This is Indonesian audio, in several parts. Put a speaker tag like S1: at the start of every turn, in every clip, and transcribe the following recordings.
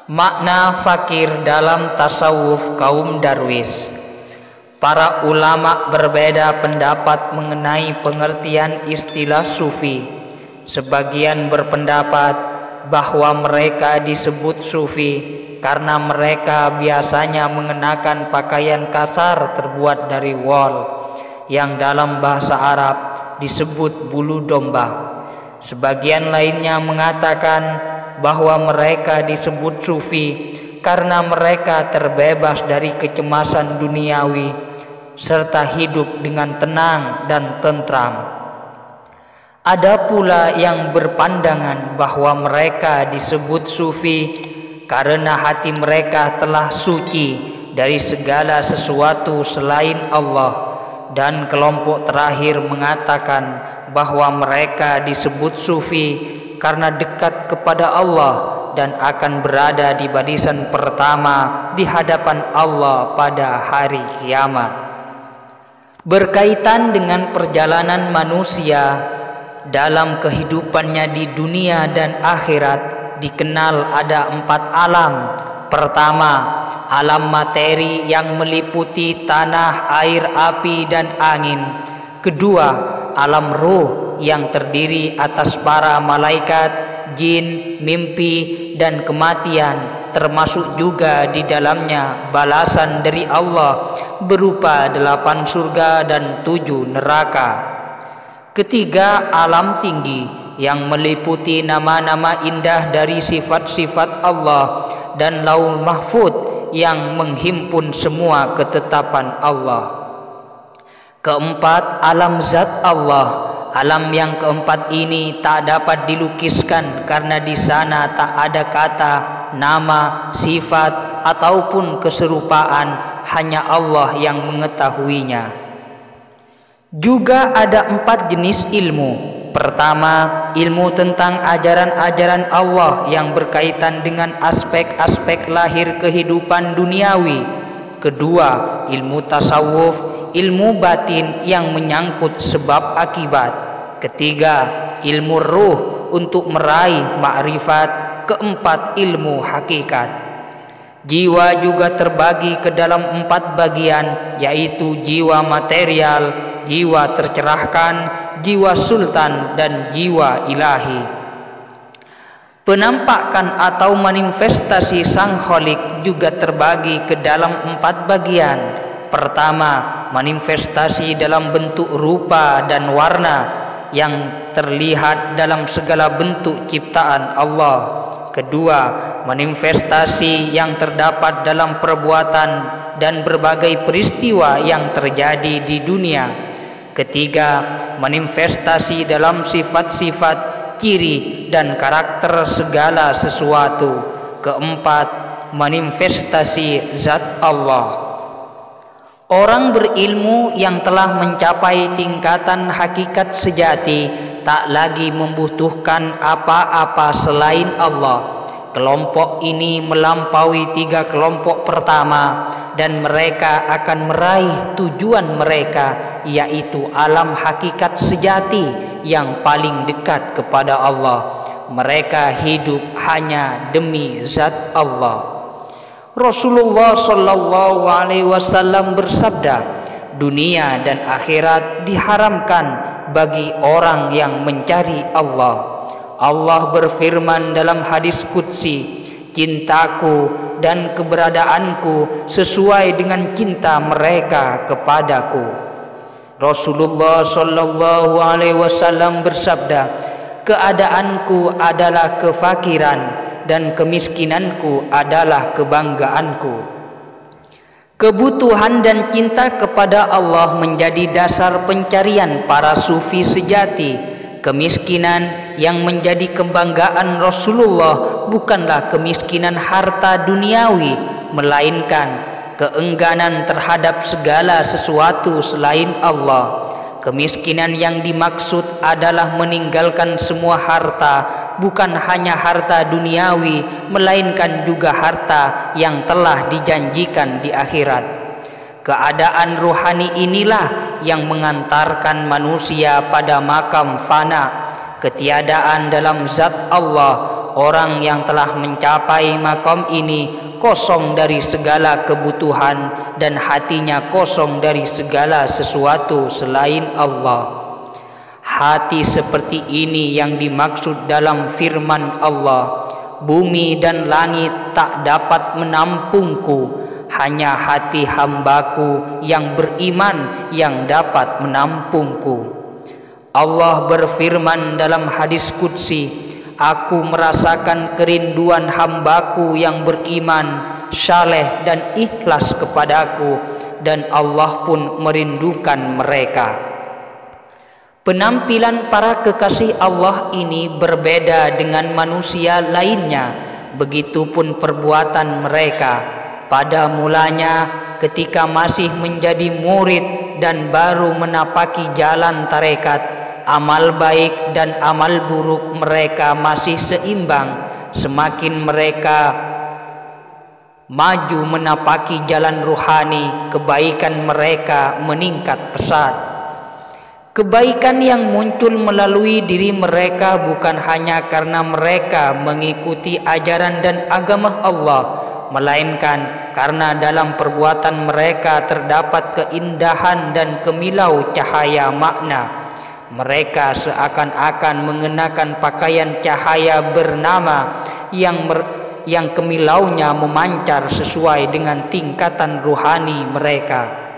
S1: Makna fakir dalam tasawuf kaum darwis. Para ulama berbeda pendapat mengenai pengertian istilah sufi. Sebagian berpendapat bahwa mereka disebut sufi karena mereka biasanya mengenakan pakaian kasar terbuat dari wol, yang dalam bahasa Arab disebut bulu domba. Sebagian lainnya mengatakan bahwa mereka disebut sufi karena mereka terbebas dari kecemasan duniawi serta hidup dengan tenang dan tentram. Ada pula yang berpandangan bahwa mereka disebut sufi karena hati mereka telah suci dari segala sesuatu selain Allah, dan kelompok terakhir mengatakan bahwa mereka disebut sufi karena dekat kepada Allah dan akan berada di barisan pertama di hadapan Allah pada hari kiamat. Berkaitan dengan perjalanan manusia dalam kehidupannya di dunia dan akhirat, dikenal ada 4 alam. Pertama, alam materi yang meliputi tanah, air, api, dan angin. Kedua, alam ruh yang terdiri atas para malaikat, jin, mimpi, dan kematian, termasuk juga di dalamnya balasan dari Allah berupa 8 surga dan 7 neraka. Ketiga, alam tinggi yang meliputi nama-nama indah dari sifat-sifat Allah dan Lauhul Mahfuz yang menghimpun semua ketetapan Allah. Keempat, alam zat Allah. Alam yang keempat ini tak dapat dilukiskan karena di sana tak ada kata, nama, sifat ataupun keserupaan, hanya Allah yang mengetahuinya. Juga ada 4 jenis ilmu. Pertama, ilmu tentang ajaran-ajaran Allah yang berkaitan dengan aspek-aspek lahir kehidupan duniawi. Kedua, ilmu tasawuf, ilmu batin yang menyangkut sebab akibat. Ketiga, ilmu ruh untuk meraih makrifat. Keempat, ilmu hakikat. Jiwa juga terbagi ke dalam 4 bagian, yaitu jiwa material, jiwa tercerahkan, jiwa sultan, dan jiwa ilahi. Penampakan atau manifestasi Sang Khalik juga terbagi ke dalam 4 bagian. Pertama, manifestasi dalam bentuk rupa dan warna yang terlihat dalam segala bentuk ciptaan Allah. Kedua, manifestasi yang terdapat dalam perbuatan dan berbagai peristiwa yang terjadi di dunia. Ketiga, manifestasi dalam sifat-sifat, ciri dan karakter segala sesuatu. Keempat, manifestasi zat Allah. Orang berilmu yang telah mencapai tingkatan hakikat sejati tak lagi membutuhkan apa-apa selain Allah. Kelompok ini melampaui 3 kelompok pertama dan mereka akan meraih tujuan mereka, yaitu alam hakikat sejati yang paling dekat kepada Allah. Mereka hidup hanya demi zat Allah. Rasulullah Shallallahu Alaihi Wasallam bersabda, dunia dan akhirat diharamkan bagi orang yang mencari Allah. Allah berfirman dalam hadis qudsi, cintaku dan keberadaanku sesuai dengan cinta mereka kepadaku. Rasulullah Shallallahu Alaihi Wasallam bersabda, keadaanku adalah kefakiran dan kemiskinanku adalah kebanggaanku. Kebutuhan dan cinta kepada Allah menjadi dasar pencarian para sufi sejati. Kemiskinan yang menjadi kebanggaan Rasulullah bukanlah kemiskinan harta duniawi, melainkan keengganan terhadap segala sesuatu selain Allah. Kemiskinan yang dimaksud adalah meninggalkan semua harta, bukan hanya harta duniawi, melainkan juga harta yang telah dijanjikan di akhirat. Keadaan rohani inilah yang mengantarkan manusia pada makam fana, ketiadaan dalam zat Allah, orang yang telah mencapai maqam ini kosong dari segala kebutuhan dan hatinya kosong dari segala sesuatu selain Allah. Hati seperti ini yang dimaksud dalam firman Allah, bumi dan langit tak dapat menampungku, hanya hati hambaku yang beriman yang dapat menampungku. Allah berfirman dalam hadis qudsi, aku merasakan kerinduan hambaku yang beriman, saleh dan ikhlas kepadaku, dan Allah pun merindukan mereka. Penampilan para kekasih Allah ini berbeda dengan manusia lainnya, begitupun perbuatan mereka. Pada mulanya ketika masih menjadi murid dan baru menapaki jalan tarekat, amal baik dan amal buruk mereka masih seimbang. Semakin mereka maju menapaki jalan ruhani, kebaikan mereka meningkat pesat. Kebaikan yang muncul melalui diri mereka bukan hanya karena mereka mengikuti ajaran dan agama Allah, melainkan karena dalam perbuatan mereka terdapat keindahan dan kemilau cahaya makna. Mereka seakan-akan mengenakan pakaian cahaya bernama yang kemilaunya memancar sesuai dengan tingkatan ruhani mereka.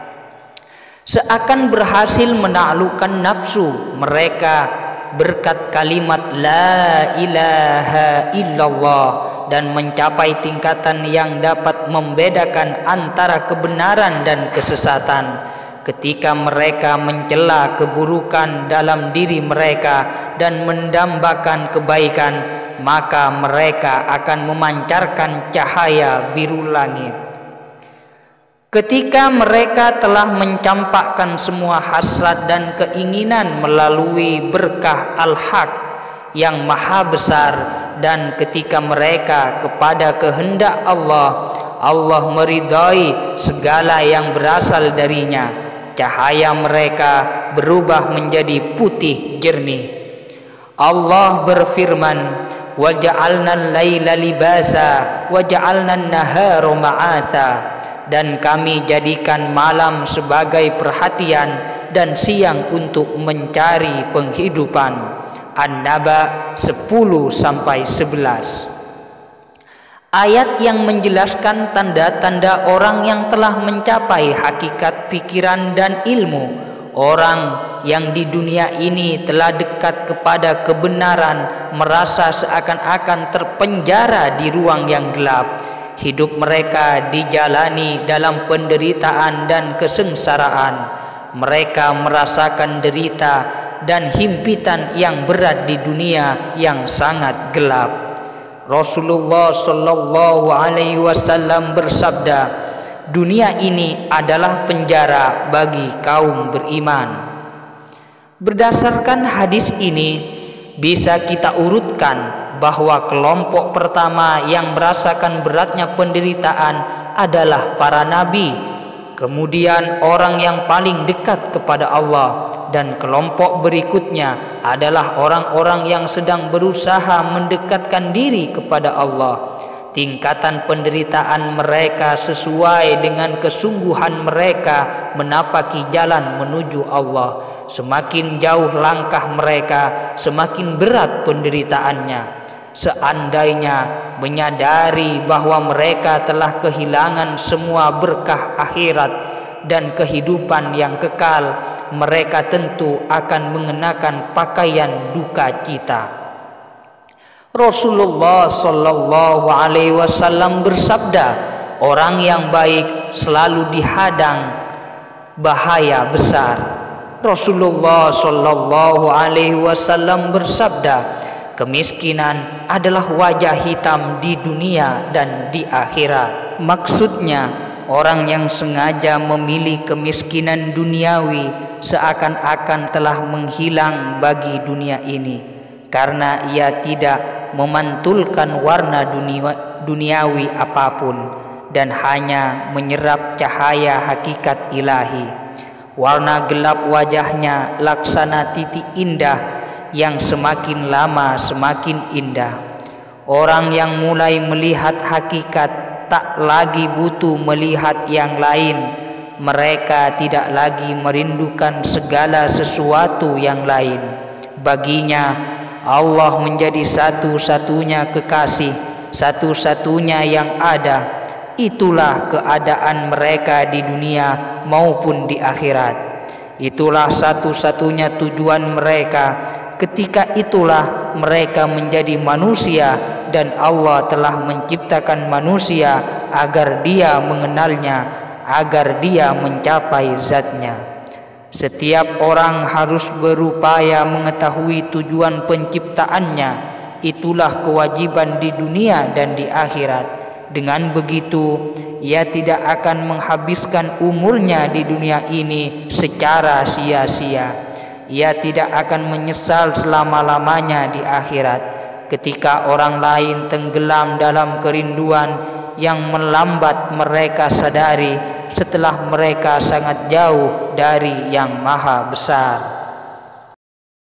S1: Seakan berhasil menaklukkan nafsu mereka berkat kalimat la ilaha illallah dan mencapai tingkatan yang dapat membedakan antara kebenaran dan kesesatan. Ketika mereka mencela keburukan dalam diri mereka dan mendambakan kebaikan, maka mereka akan memancarkan cahaya biru langit. Ketika mereka telah mencampakkan semua hasrat dan keinginan melalui berkah Al-Haq yang maha besar, dan ketika mereka kepada kehendak Allah, Allah meridai segala yang berasal darinya, cahaya mereka berubah menjadi putih jernih. Allah berfirman, وَجَعَلْنَا اللَّيْلَ لِبَاسًا وَجَعَلْنَا النَّهَارَ مَعَاشًا, dan kami jadikan malam sebagai perhatian dan siang untuk mencari penghidupan. An-Naba 10-11. Ayat yang menjelaskan tanda-tanda orang yang telah mencapai hakikat pikiran dan ilmu, orang yang di dunia ini telah dekat kepada kebenaran, merasa seakan-akan terpenjara di ruang yang gelap. Hidup mereka dijalani dalam penderitaan dan kesengsaraan. Mereka merasakan derita dan himpitan yang berat di dunia yang sangat gelap. Rasulullah Shallallahu Alaihi Wasallam bersabda, dunia ini adalah penjara bagi kaum beriman. Berdasarkan hadis ini bisa kita urutkan bahwa kelompok pertama yang merasakan beratnya penderitaan adalah para nabi, kemudian orang yang paling dekat kepada Allah, dan kelompok berikutnya adalah orang-orang yang sedang berusaha mendekatkan diri kepada Allah. Tingkatan penderitaan mereka sesuai dengan kesungguhan mereka menapaki jalan menuju Allah. Semakin jauh langkah mereka, semakin berat penderitaannya. Seandainya menyadari bahwa mereka telah kehilangan semua berkah akhirat dan kehidupan yang kekal, mereka tentu akan mengenakan pakaian duka cita. Rasulullah Shallallahu Alaihi Wasallam bersabda, orang yang baik selalu dihadang bahaya besar. Rasulullah Shallallahu Alaihi Wasallam bersabda, kemiskinan adalah wajah hitam di dunia dan di akhirat. Maksudnya, orang yang sengaja memilih kemiskinan duniawi seakan-akan telah menghilang bagi dunia ini, karena ia tidak memantulkan warna duniawi apapun dan hanya menyerap cahaya hakikat ilahi. Warna gelap wajahnya laksana titik indah yang semakin lama semakin indah. Orang yang mulai melihat hakikat tak lagi butuh melihat yang lain. Mereka tidak lagi merindukan segala sesuatu yang lain. Baginya Allah menjadi satu-satunya kekasih, satu-satunya yang ada. Itulah keadaan mereka di dunia maupun di akhirat. Itulah satu-satunya tujuan mereka. Ketika itulah mereka menjadi manusia, dan Allah telah menciptakan manusia agar dia mengenalnya, agar dia mencapai zatnya. Setiap orang harus berupaya mengetahui tujuan penciptaannya. Itulah kewajiban di dunia dan di akhirat. Dengan begitu, ia tidak akan menghabiskan umurnya di dunia ini secara sia-sia. Ia tidak akan menyesal selama-lamanya di akhirat. Ketika orang lain tenggelam dalam kerinduan yang melambat mereka sadari setelah mereka sangat jauh dari yang maha besar.